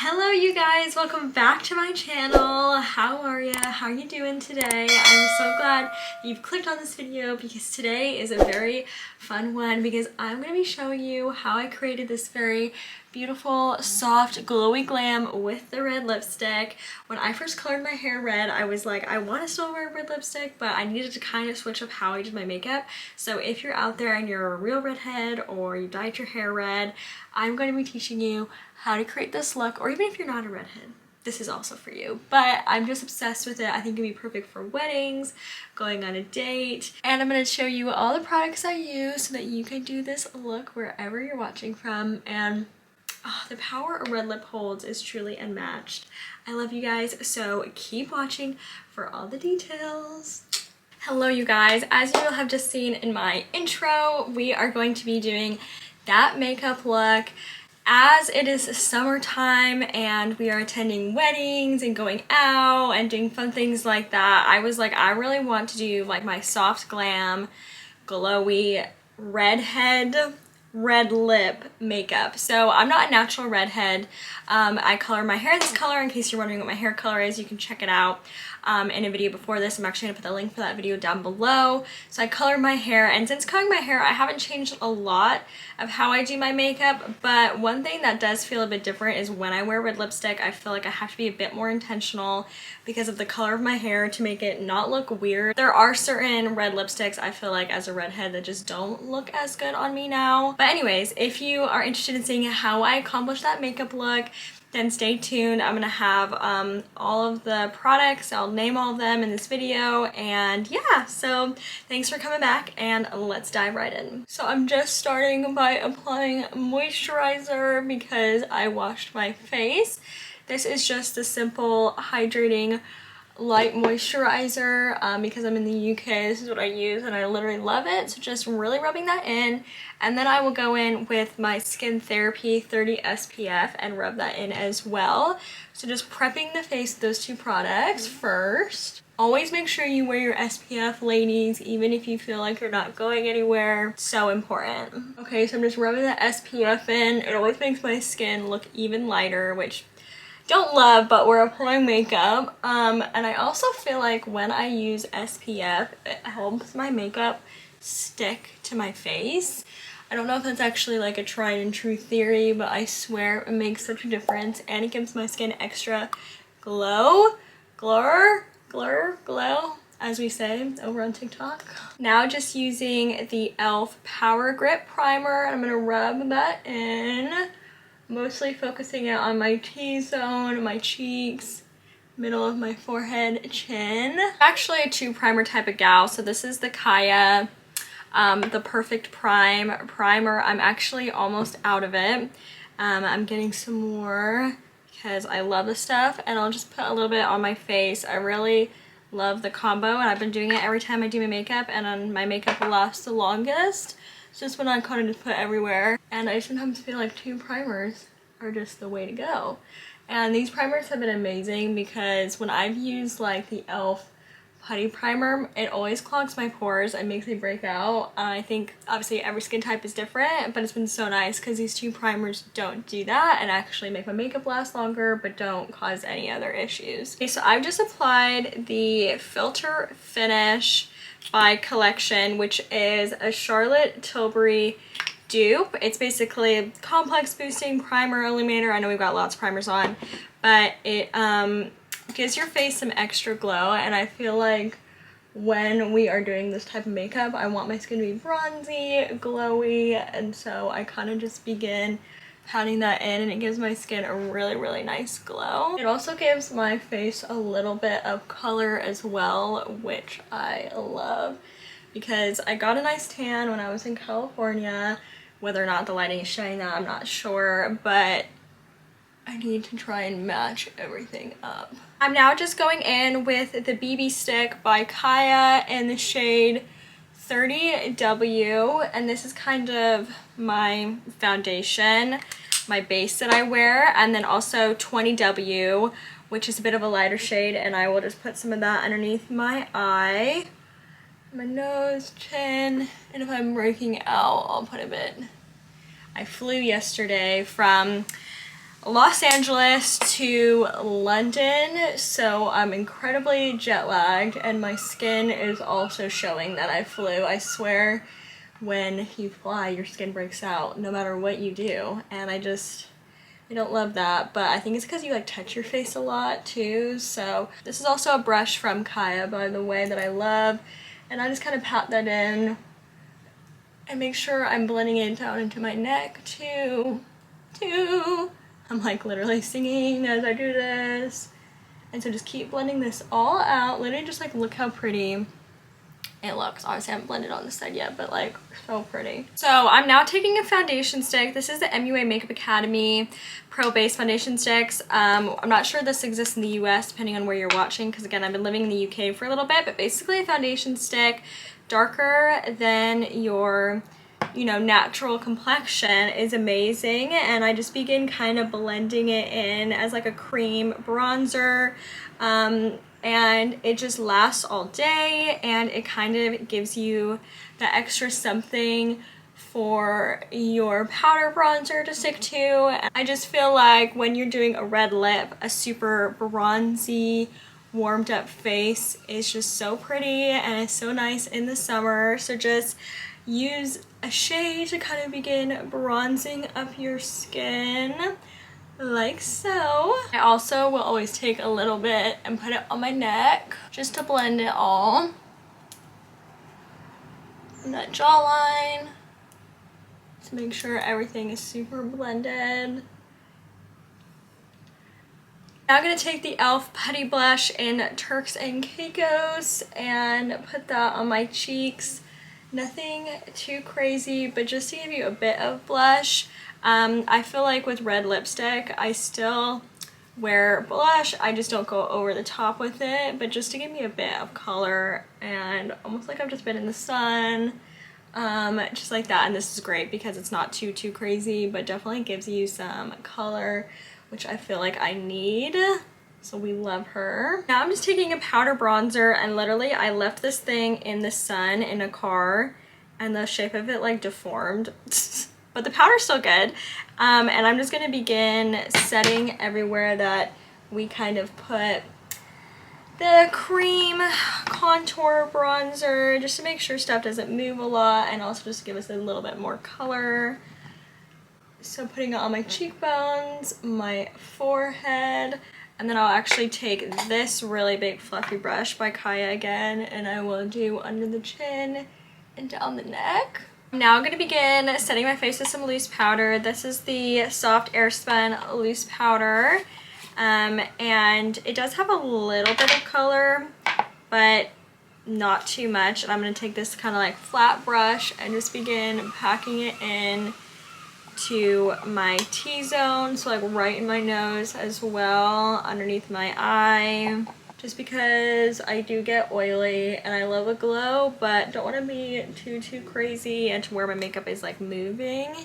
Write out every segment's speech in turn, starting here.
Hello you guys, welcome back to my channel. How are ya? How are you doing today? I'm so glad you've clicked on this video because today is a very fun one because I'm going to be showing you how I created this very beautiful, soft, glowy glam with the red lipstick. When I first colored my hair red, I was like, I want to still wear red lipstick, but I needed to kind of switch up how I did my makeup. So if you're out there and you're a real redhead or you dyed your hair red, I'm going to be teaching you how to create this look, or even if you're not a redhead, this is also for you. But I'm just obsessed with it. I think it'd be perfect for weddings, going on a date, and I'm going to show you all the products I use so that you can do this look wherever you're watching from. And the power a red lip holds is truly unmatched. I love you guys, so keep watching for all the details. Hello you guys, as you will have just seen in my intro, we are going to be doing that makeup look. As it is summertime and we are attending weddings and going out and doing fun things like that, I was like, I really want to do like my soft glam, glowy, redhead, red lip makeup. So I'm not a natural redhead. I color my hair this color. In case you're wondering what my hair color is, you can check it out in a video before this. I'm actually gonna put the link for that video down below. So I colored my hair, and since coloring my hair, I haven't changed a lot of how I do my makeup, but one thing that does feel a bit different is when I wear red lipstick, I feel like I have to be a bit more intentional because of the color of my hair to make it not look weird. There are certain red lipsticks I feel like as a redhead that just don't look as good on me now. But anyways, if you are interested in seeing how I accomplish that makeup look, then stay tuned. I'm gonna have all of the products. I'll name all of them in this video, and yeah, so thanks for coming back and let's dive right in. So I'm just starting by applying moisturizer because I washed my face. This is just a simple hydrating light moisturizer because I'm in the UK. This is what I use and I literally love it. So just really rubbing that in, and then I will go in with my Skin Therapy 30 SPF and rub that in as well. So just prepping the face with those two products first. Always make sure you wear your SPF, ladies, even if you feel like you're not going anywhere. So important. Okay, so I'm just rubbing the SPF in. It always makes my skin look even lighter, which don't love, but we're applying makeup. And I also feel like when I use SPF, it helps my makeup stick to my face. I don't know if that's actually like a tried and true theory, but I swear it makes such a difference, and it gives my skin extra glow, as we say over on TikTok. Now just using the e.l.f. Power Grip Primer, I'm gonna rub that in. Mostly focusing it on my T-zone, my cheeks, middle of my forehead, chin. I'm actually a two primer type of gal, so this is the Kaya, the Perfect Primer. I'm actually almost out of it. I'm getting some more because I love this stuff, and I'll just put a little bit on my face. I really love the combo, and I've been doing it every time I do my makeup, and my makeup will last the longest. It's just when I kind of just put everywhere, and I sometimes feel like two primers are just the way to go. And these primers have been amazing because when I've used like the e.l.f. Putty Primer, it always clogs my pores and makes me break out. I think obviously every skin type is different, but it's been so nice because these two primers don't do that and actually make my makeup last longer but don't cause any other issues. Okay, so I've just applied the Filter Finish by Collection, which is a Charlotte Tilbury dupe. It's basically a complex boosting primer illuminator. I know we've got lots of primers on, but it gives your face some extra glow, and I feel like when we are doing this type of makeup, I want my skin to be bronzy, glowy, and so I kind of just begin patting that in, and it gives my skin a really nice glow. It also gives my face a little bit of color as well, which I love because I got a nice tan when I was in California. Whether or not the lighting is showing that, I'm not sure, but I need to try and match everything up. I'm now just going in with the BB stick by Kaya in the shade 30W, and this is kind of my foundation, my base that I wear, and then also 20W, which is a bit of a lighter shade, and I will just put some of that underneath my eye, my nose, chin, and if I'm breaking out, I'll put a bit. I flew yesterday from Los Angeles to London, so I'm incredibly jet lagged and my skin is also showing that I flew. I swear when you fly your skin breaks out no matter what you do, and I don't love that, but I think it's because you like touch your face a lot too. So this is also a brush from Kaya, by the way, that I love, and I just kind of pat that in and make sure I'm blending it down into my neck too. I'm like literally singing as I do this. And so just keep blending this all out. Literally just like look how pretty it looks. Obviously I haven't blended on this side yet, but like so pretty. So I'm now taking a foundation stick. This is the MUA Makeup Academy Pro Base Foundation Sticks. I'm not sure this exists in the US depending on where you're watching, because again I've been living in the UK for a little bit, but basically a foundation stick darker than your natural complexion is amazing, and I just begin kind of blending it in as like a cream bronzer, and it just lasts all day, and it kind of gives you the extra something for your powder bronzer to stick to. And I just feel like when you're doing a red lip, a super bronzy warmed up face is just so pretty and it's so nice in the summer. So just use a shade to kind of begin bronzing up your skin like so. I also will always take a little bit and put it on my neck just to blend it all. And that jawline to make sure everything is super blended. Now I'm going to take the e.l.f. Putty Blush in Turks and Caicos and put that on my cheeks. Nothing too crazy, but just to give you a bit of blush. I feel like with red lipstick, I still wear blush. I just don't go over the top with it, but just to give me a bit of color and almost like I've just been in the sun, just like that. And this is great because it's not too crazy, but definitely gives you some color, which I feel like I need. So we love her. Now I'm just taking a powder bronzer, and literally I left this thing in the sun in a car and the shape of it like deformed. But the powder's still good. And I'm just gonna begin setting everywhere that we kind of put the cream contour bronzer, just to make sure stuff doesn't move a lot and also just give us a little bit more color. So putting it on my cheekbones, my forehead, and then I'll actually take this really big fluffy brush by Kaya again, and I will do under the chin and down the neck. Now I'm going to begin setting my face with some loose powder. This is the Soft Airspun Loose Powder, and it does have a little bit of color, but not too much. And I'm going to take this kind of like flat brush and just begin packing it in to my T-zone, so like right in my nose as well, underneath my eye, just because I do get oily and I love a glow, but don't want to be too crazy and to where my makeup is like moving.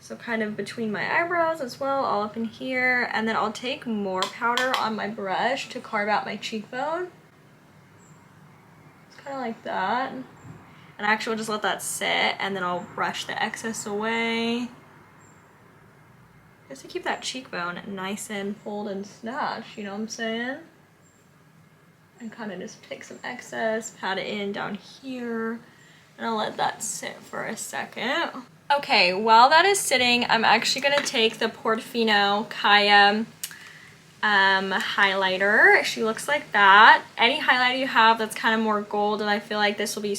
So kind of between my eyebrows as well, all up in here, and then I'll take more powder on my brush to carve out my cheekbone. It's kind of like that. And actually, we'll just let that sit, and then I'll brush the excess away. Just to keep that cheekbone nice and pulled and snatched, you know what I'm saying? And kind of just take some excess, pat it in down here, and I'll let that sit for a second. Okay, while that is sitting, I'm actually going to take the Portofino Kaya highlighter. She looks like that. Any highlighter you have that's kind of more gold, and I feel like this will be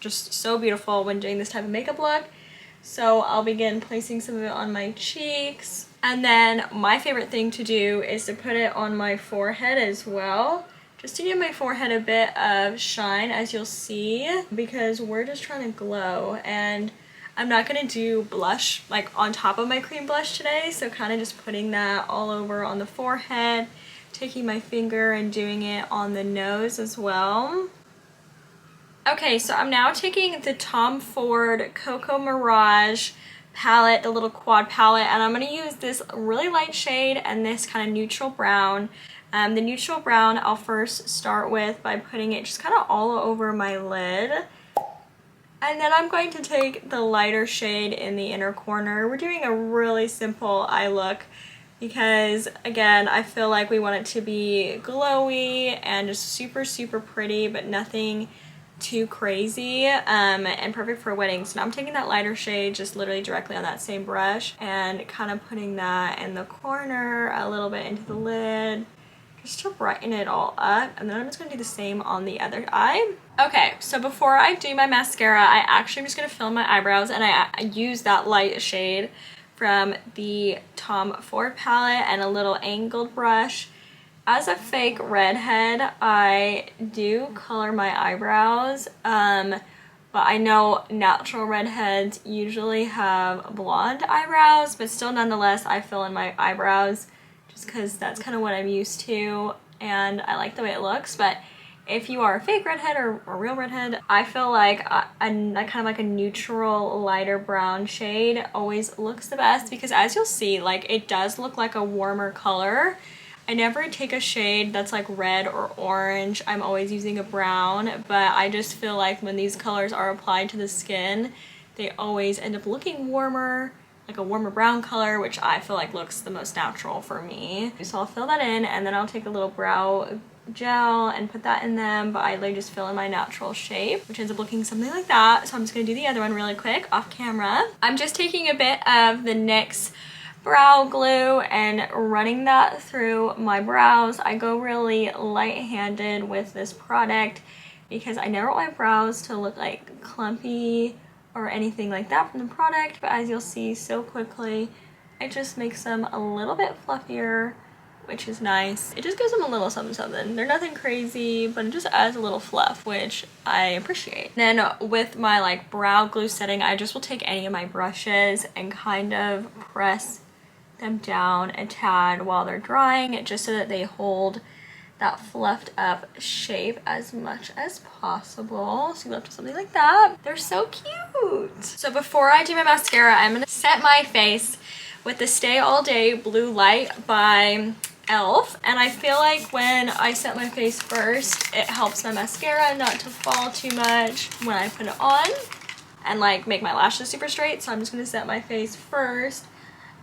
just so beautiful when doing this type of makeup look. So I'll begin placing some of it on my cheeks. And then my favorite thing to do is to put it on my forehead as well, just to give my forehead a bit of shine, as you'll see, because we're just trying to glow. And I'm not going to do blush like on top of my cream blush today, so kind of just putting that all over on the forehead, taking my finger and doing it on the nose as well. Okay, so I'm now taking the Tom Ford Cocoa Mirage palette, the little quad palette, and I'm going to use this really light shade and this kind of neutral brown. The neutral brown I'll first start with by putting it just kind of all over my lid. And then I'm going to take the lighter shade in the inner corner. We're doing a really simple eye look because again, I feel like we want it to be glowy and just super, super pretty, but nothing too crazy, and perfect for weddings. So now I'm taking that lighter shade just literally directly on that same brush and kind of putting that in the corner, a little bit into the lid, just to brighten it all up. And then I'm just gonna do the same on the other eye. Okay, so before I do my mascara, I actually am just gonna fill in my eyebrows, and I use that light shade from the Tom Ford palette and a little angled brush. As a fake redhead, I do color my eyebrows, but I know natural redheads usually have blonde eyebrows, but still nonetheless I fill in my eyebrows just because that's kind of what I'm used to and I like the way it looks. But if you are a fake redhead or a real redhead, I feel like a kind of like a neutral lighter brown shade always looks the best, because as you'll see, like, it does look like a warmer color. I never take a shade that's like red or orange. I'm always using a brown, but I just feel like when these colors are applied to the skin, they always end up looking warmer, like a warmer brown color, which I feel like looks the most natural for me. So I'll fill that in, and then I'll take a little brow gel and put that in them, but I literally just fill in my natural shape, which ends up looking something like that. So I'm just gonna do the other one really quick off camera. I'm just taking a bit of the NYX brow glue and running that through my brows. I go really light-handed with this product because I never want my brows to look like clumpy or anything like that from the product, but as you'll see so quickly, it just makes them a little bit fluffier, which is nice. It just gives them a little something something. They're nothing crazy, but it just adds a little fluff, which I appreciate. Then with my like brow glue setting, I just will take any of my brushes and kind of press them down a tad while they're drying, just so that they hold that fluffed up shape as much as possible. So you go up to something like that. They're so cute. So before I do my mascara, I'm gonna set my face with the Stay All Day Blue Light by e.l.f. And I feel like when I set my face first, it helps my mascara not to fall too much when I put it on and like make my lashes super straight. So I'm just gonna set my face first,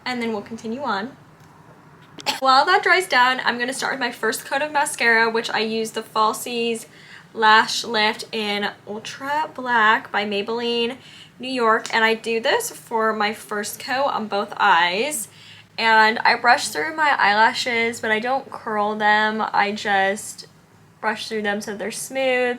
and then we'll continue on. While that dries down, I'm going to start with my first coat of mascara, which I use the Falsies Lash Lift in Ultra Black by Maybelline New York, and I do this for my first coat on both eyes. And I brush through my eyelashes, but I don't curl them, I just brush through them so they're smooth.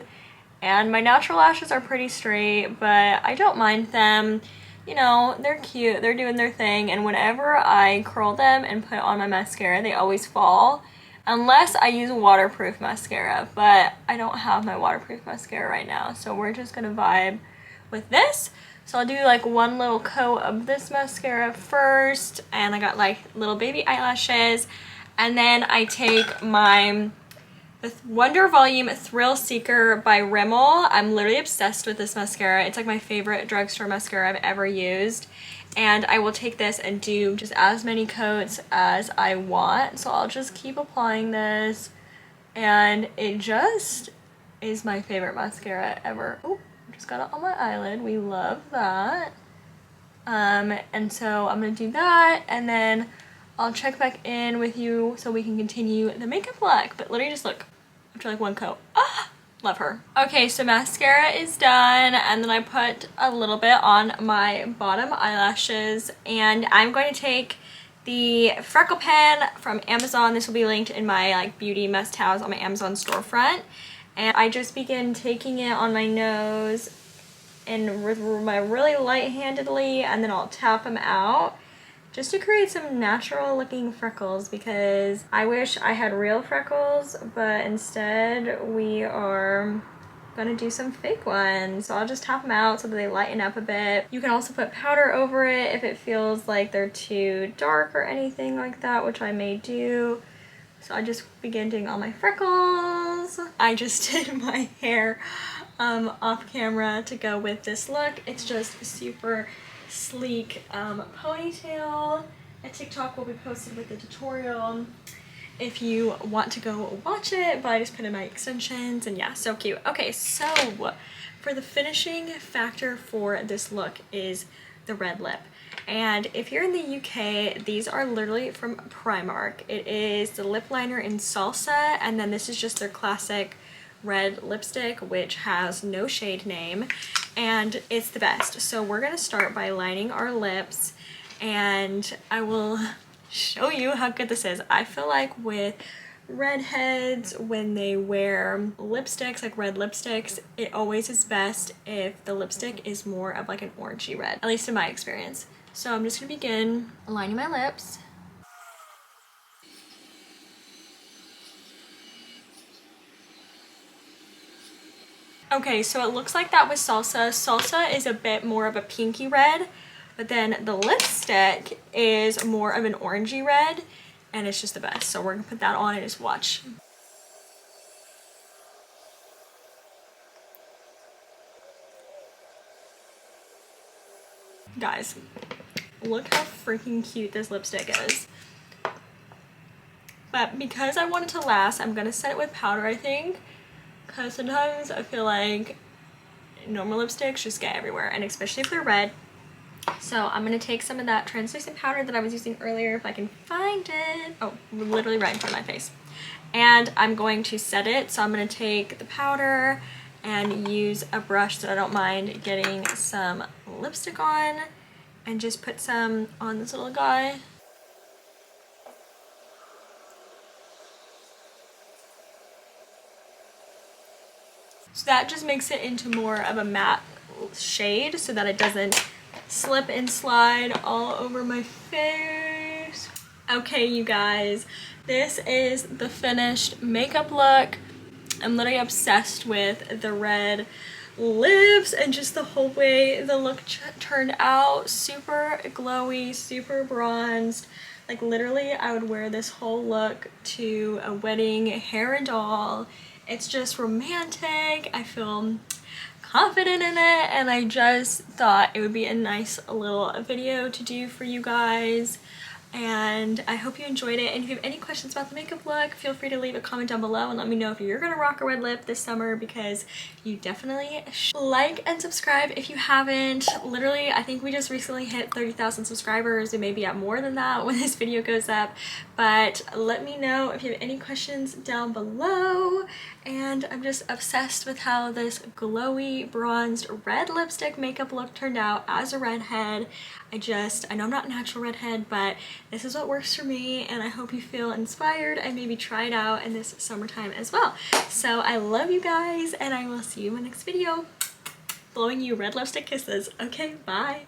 And my natural lashes are pretty straight, but I don't mind them. You know, they're cute, they're doing their thing, and whenever I curl them and put on my mascara, they always fall, unless I use waterproof mascara, but I don't have my waterproof mascara right now, so we're just gonna vibe with this. So I'll do like one little coat of this mascara first, and I got like little baby eyelashes, and then I take my Wonder Volume Thrill Seeker by Rimmel. I'm literally obsessed with this mascara. It's like my favorite drugstore mascara I've ever used. And I will take this and do just as many coats as I want. So I'll just keep applying this. And it just is my favorite mascara ever. Oh, just got it on my eyelid. We love that. And so I'm gonna do that, and then I'll check back in with you so we can continue the makeup look. But literally just look, after like one coat. Ah, love her. Okay, so mascara is done, and then I put a little bit on my bottom eyelashes, and I'm going to take the freckle pen from Amazon. This will be linked in my like beauty must-haves on my Amazon storefront. And I just begin taking it on my nose and really light-handedly, and then I'll tap them out just to create some natural looking freckles, because I wish I had real freckles, but instead we are gonna do some fake ones. So I'll just tap them out so that they lighten up a bit. You can also put powder over it if it feels like they're too dark or anything like that, which I may do. So I just begin doing all my freckles. I just did my hair off camera to go with this look. It's just super sleek ponytail. A TikTok will be posted with the tutorial if you want to go watch it, but I just put in my extensions, and yeah, so cute. Okay, so for the finishing factor for this look is the red lip. And if you're in the UK, these are literally from Primark. It is the lip liner in Salsa, and then this is just their classic red lipstick, which has no shade name, and it's the best. So we're gonna start by lining our lips, and I will show you how good this is. I feel like with redheads, when they wear lipsticks, like red lipsticks, it always is best if the lipstick is more of like an orangey red, at least in my experience. So I'm just gonna begin lining my lips. Okay, so it looks like that with Salsa. Salsa is a bit more of a pinky red, but then the lipstick is more of an orangey red, and it's just the best. So we're gonna put that on and just watch. Guys, look how freaking cute this lipstick is. But because I want it to last, I'm gonna set it with powder, I think, because sometimes I feel like normal lipsticks just get everywhere, and especially if they're red. So I'm gonna take some of that translucent powder that I was using earlier, if I can find it. Oh, literally right in front of my face. And I'm going to set it. So I'm gonna take the powder and use a brush that I don't mind getting some lipstick on, and just put some on this little guy. So that just makes it into more of a matte shade so that it doesn't slip and slide all over my face. Okay, you guys, this is the finished makeup look. I'm literally obsessed with the red lips and just the whole way the look turned out. Super glowy, super bronzed. Like literally I would wear this whole look to a wedding, hair and all. It's just romantic. I feel confident in it, and I just thought it would be a nice little video to do for you guys. And I hope you enjoyed it, and if you have any questions about the makeup look, feel free to leave a comment down below and let me know if you're gonna rock a red lip this summer, because you definitely should. Like and subscribe if you haven't. Literally, I think we just recently hit 30,000 subscribers. We may be at more than that when this video goes up, but let me know if you have any questions down below. And I'm just obsessed with how this glowy bronzed red lipstick makeup look turned out as a redhead. I know I'm not a natural redhead, but this is what works for me, and I hope you feel inspired and maybe try it out in this summertime as well. So I love you guys, and I will see you in my next video. Blowing you red lipstick kisses. Okay, bye.